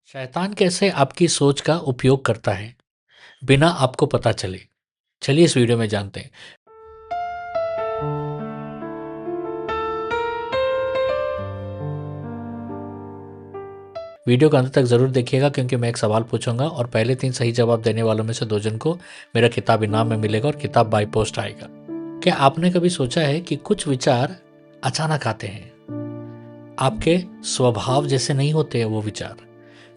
शैतान कैसे आपकी सोच का उपयोग करता है बिना आपको पता चले। चलिए इस वीडियो में जानते हैं। वीडियो को अंत तक जरूर देखिएगा क्योंकि मैं एक सवाल पूछूंगा और पहले 3 सही जवाब देने वालों में से 2 जन को मेरा किताब इनाम में मिलेगा और किताब बाय पोस्ट आएगा। क्या आपने कभी सोचा है कि कुछ विचार अचानक आते हैं, आपके स्वभाव जैसे नहीं होते हैं वो विचार,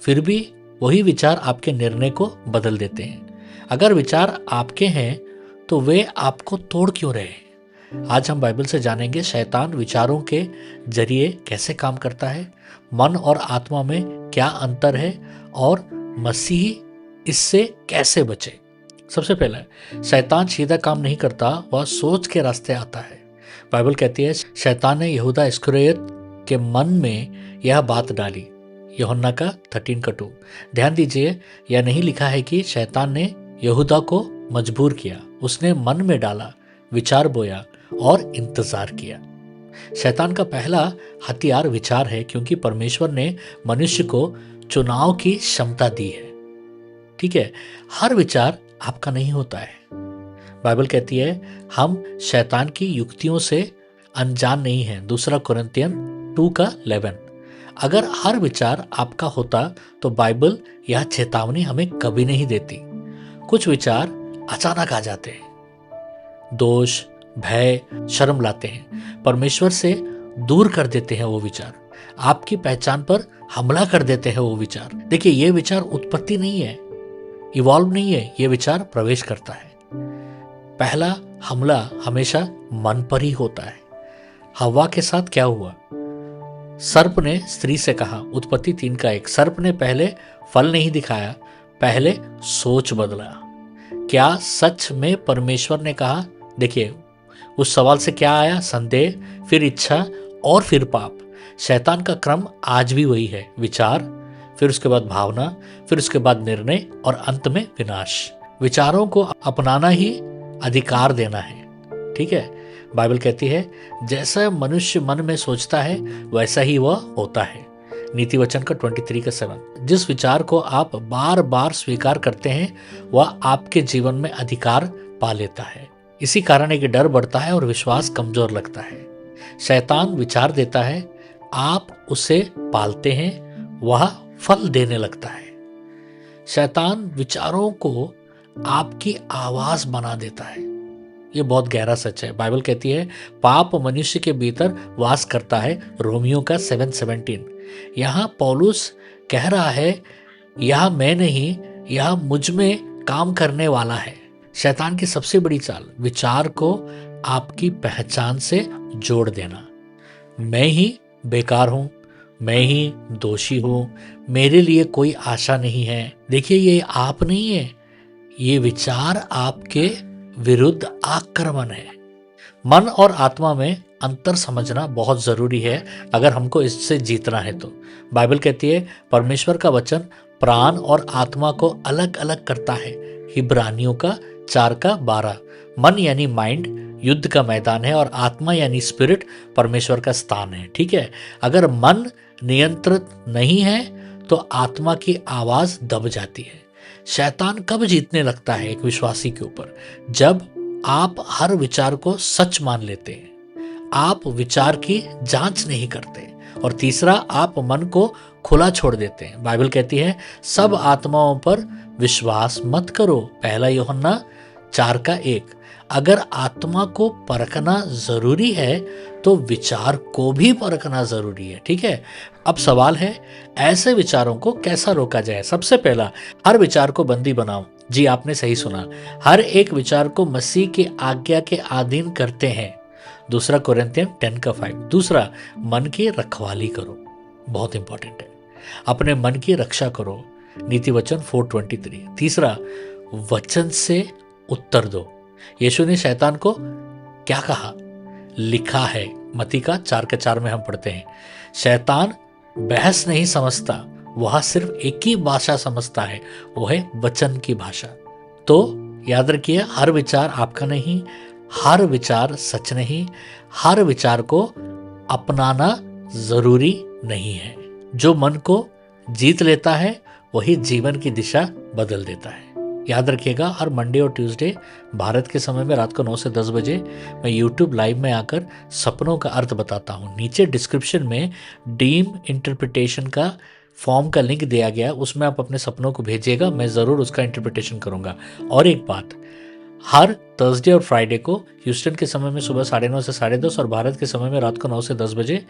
फिर भी वही विचार आपके निर्णय को बदल देते हैं। अगर विचार आपके हैं तो वे आपको तोड़ क्यों रहे हैं? आज हम बाइबल से जानेंगे शैतान विचारों के जरिए कैसे काम करता है, मन और आत्मा में क्या अंतर है और मसीह इससे कैसे बचे। सबसे पहले, शैतान सीधा काम नहीं करता, वह सोच के रास्ते आता है। बाइबल कहती है शैतान ने यहूदा इस्करियोत के मन में यह बात डाली। यूहन्ना का 13:2। ध्यान दीजिए, यह नहीं लिखा है कि शैतान ने यहूदा को मजबूर किया, उसने मन में डाला, विचार बोया और इंतजार किया। शैतान का पहला हथियार विचार है, क्योंकि परमेश्वर ने मनुष्य को चुनाव की क्षमता दी है। ठीक है, हर विचार आपका नहीं होता है। बाइबल कहती है हम शैतान की युक्तियों से अनजान नहीं हैं। 2 कुरिन्थियन 2:11। अगर हर विचार आपका होता तो बाइबल यह चेतावनी हमें कभी नहीं देती। कुछ विचार अचानक आ जाते हैं, दोष, भय, शर्म लाते हैं, परमेश्वर से दूर कर देते हैं। वो विचार आपकी पहचान पर हमला कर देते हैं। वो विचार, देखिए, ये विचार उत्पत्ति नहीं है, इवॉल्व नहीं है, ये विचार प्रवेश करता है। पहला हमला हमेशा मन पर ही होता है। हव्वा के साथ क्या हुआ? सर्प ने स्त्री से कहा, उत्पत्ति 3:1, सर्प ने पहले फल नहीं दिखाया, पहले सोच बदला। क्या सच में परमेश्वर ने कहा? देखिए, उस सवाल से क्या आया? संदेह, फिर इच्छा और फिर पाप। शैतान का क्रम आज भी वही है, विचार, फिर उसके बाद भावना, फिर उसके बाद निर्णय और अंत में विनाश। विचारों को अपनाना ही अधिकार देना है। ठीक है, बाइबल कहती है जैसा मनुष्य मन में सोचता है वैसा ही वह होता है। नीति वचन का 23:7। जिस विचार को आप बार बार स्वीकार करते हैं वह आपके जीवन में अधिकार पा लेता है। इसी कारण एक डर बढ़ता है और विश्वास कमजोर लगता है। शैतान विचार देता है, आप उसे पालते हैं, वह फल देने लगता है। शैतान विचारों को आपकी आवाज बना देता है। ये बहुत गहरा सच है। बाइबल कहती है पाप मनुष्य के भीतर वास करता है। रोमियो का 7:17। यहाँ पौलुस कह रहा है यह मैं नहीं, यह मुझ में काम करने वाला है। शैतान की सबसे बड़ी चाल विचार को आपकी पहचान से जोड़ देना। मैं ही बेकार हूं, मैं ही दोषी हूं, मेरे लिए कोई आशा नहीं है। देखिए, ये आप नहीं है, ये विचार आपके विरुद्ध आक्रमण है। मन और आत्मा में अंतर समझना बहुत जरूरी है अगर हमको इससे जीतना है तो। बाइबल कहती है परमेश्वर का वचन प्राण और आत्मा को अलग अलग करता है। इब्रानियों का 4:12। मन यानी माइंड युद्ध का मैदान है और आत्मा यानी स्पिरिट परमेश्वर का स्थान है। ठीक है, अगर मन नियंत्रित नहीं है तो आत्मा की आवाज दब जाती है। शैतान कब जीतने लगता है एक विश्वासी के ऊपर? जब आप हर विचार को सच मान लेते हैं, आप विचार की जांच नहीं करते, और तीसरा, आप मन को खुला छोड़ देते हैं। बाइबल कहती है सब आत्माओं पर विश्वास मत करो। 1 यूहन्ना 4:1। अगर आत्मा को परखना जरूरी है तो विचार को भी परखना जरूरी है। ठीक है, अब सवाल है ऐसे विचारों को कैसा रोका जाए? सबसे पहला, हर विचार को बंदी बनाओ। जी, आपने सही सुना, हर एक विचार को मसीह की आज्ञा के अधीन करते हैं। 2 कुरिन्थियन 10:5। दूसरा, मन की रखवाली करो, बहुत इंपॉर्टेंट है। अपने मन की रक्षा करो, नीति वचन 4:23। तीसरा, वचन से उत्तर दो। यीशु ने शैतान को क्या कहा? लिखा है, मत्ती का 4:4 में हम पढ़ते हैं, शैतान बहस नहीं समझता, वह सिर्फ एक ही भाषा समझता है, वो है वचन की भाषा। तो याद रखिए, हर विचार आपका नहीं, हर विचार सच नहीं, हर विचार को अपनाना जरूरी नहीं है। जो मन को जीत लेता है वही जीवन की दिशा बदल देता है। याद रखिएगा, हर मंडे और ट्यूसडे भारत के समय में रात को 9 से 10 बजे मैं यूट्यूब लाइव में आकर सपनों का अर्थ बताता हूँ। नीचे डिस्क्रिप्शन में ड्रीम इंटरप्रिटेशन का फॉर्म का लिंक दिया गया है, उसमें आप अपने सपनों को भेजिएगा, मैं ज़रूर उसका इंटरप्रिटेशन करूँगा। और एक बात, हर थर्सडे और फ्राइडे को ह्यूस्टन के समय में सुबह 9:30 से 10:30 और भारत के समय में रात को 9 से 10 बजे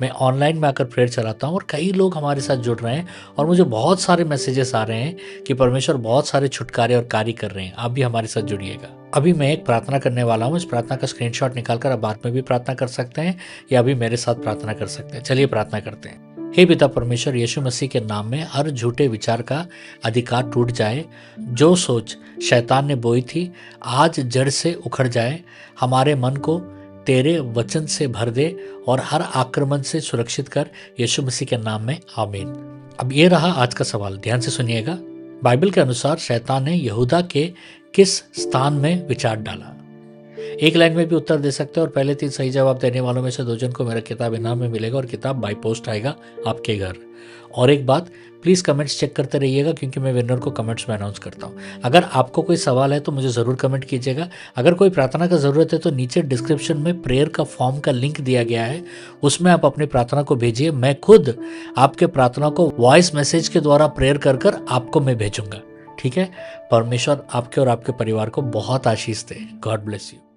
मैं ऑनलाइन में आकर प्रेयर चलाता हूँ और कई लोग हमारे साथ जुड़ रहे हैं और मुझे बहुत सारे मैसेजेस आ रहे हैं कि परमेश्वर बहुत सारे छुटकारे और कार्य कर रहे हैं। आप भी हमारे साथ जुड़िएगा। अभी मैं एक प्रार्थना करने वाला हूँ, इस प्रार्थना का स्क्रीनशॉट निकालकर आप बाद में भी प्रार्थना कर सकते हैं या अभी मेरे साथ प्रार्थना कर सकते हैं। चलिए प्रार्थना करते हैं। हे पिता परमेश्वर, यीशु मसीह के नाम में हर झूठे विचार का अधिकार टूट जाए। जो सोच शैतान ने बोई थी आज जड़ से उखड़ जाए। हमारे मन को तेरे वचन से भर दे और हर आक्रमण से सुरक्षित कर, यीशु मसीह के नाम में आमीन। अब ये रहा आज का सवाल, ध्यान से सुनिएगा। बाइबल के अनुसार शैतान ने यहूदा के किस स्थान में विचार डाला? एक लाइन में भी उत्तर दे सकते हैं और पहले 3 सही जवाब देने वालों में से 2 जन को मेरा किताब इनाम में मिलेगा और किताब बाय पोस्ट आएगा आपके घर। और एक बात, प्लीज़ कमेंट्स चेक करते रहिएगा क्योंकि मैं विनर को कमेंट्स में अनाउंस करता हूँ। अगर आपको कोई सवाल है तो मुझे ज़रूर कमेंट कीजिएगा। अगर कोई प्रार्थना का ज़रूरत है तो नीचे डिस्क्रिप्शन में प्रेयर का फॉर्म का लिंक दिया गया है, उसमें आप अपनी प्रार्थना को भेजिए। मैं खुद आपके प्रार्थना को वॉइस मैसेज के द्वारा प्रेयर कर कर आपको मैं भेजूंगा। ठीक है? परमेश्वर आपके और आपके परिवार को बहुत आशीष दे। God bless you.